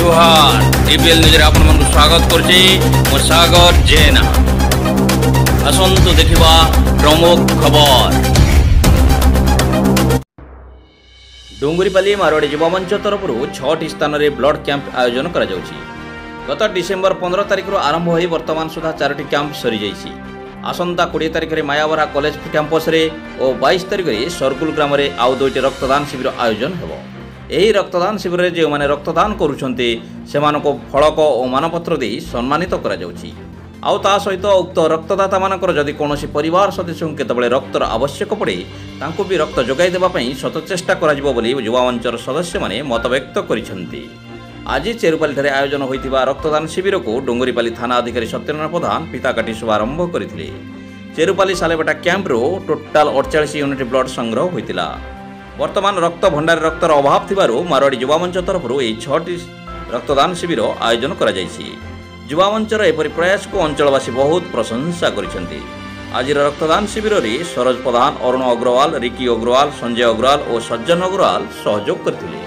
जुहार TPL news आपण मन स्वागत करछि मो सागर जेना। असंतु देखिबा प्रमुख खबर। डोंगरीपाली मारवाड़ी युवा मंच तरफ 6टी स्थान में ब्लड कैंप आयोजन करा जाउछि। गत डिसेम्बर 15 तारिख आरंभ हो वर्तमान सुधा 4टी कैंप सरी जाइछि। आसंता 20 तारिख में मायावरा कॉलेज कैंपस रे और 22 तारिख में सरकुल ग्राम में आउ 2टी रक्तदान शिविर आयोजन हेबो। यही रक्तदान शिविर में जो मैंने रक्तदान करुछन्ते सेमानको फलक और मानपत्र दे सम्मानित करा जाउछि। आउ ता सहित उक्त रक्तदाता मानकर जदि कोनोसी परिवार सदस्य केतबेले रक्तर आवश्यक पड़े तांको भी रक्त जोगाई देबा पई शत चेष्टा करा जिवो बोली युवा मंचर सदस्य माने मत व्यक्त करिसेंती। आज चेरुपाली ठारे आयोजन होइतिबा रक्तदान शिविर को डोंगरीपाली थाना अधिकारी सत्यनारायण प्रधान पिता काटी शुभारंभ करथिले। चेरुपाली सालेबेटा कैंप रो टोटाल 48 यूनिट ब्लड संग्रह होइतिला। वर्तमान रक्त भंडार रक्तर अभाव थिबारु मारवाड़ी युवा मंच तरफ एही 6टी रक्तदान शिविर आयोजन करा जायछि। युवा मंचर एपरि प्रयास को अंचलवासी बहुत प्रशंसा करिसेंती। आज रक्तदान शिविर रे सरोज प्रधान, अरुण अग्रवाल, रिकी अग्रवाल, संजय अग्रवाल और सज्जन अग्रवाल सहयोग करथिले।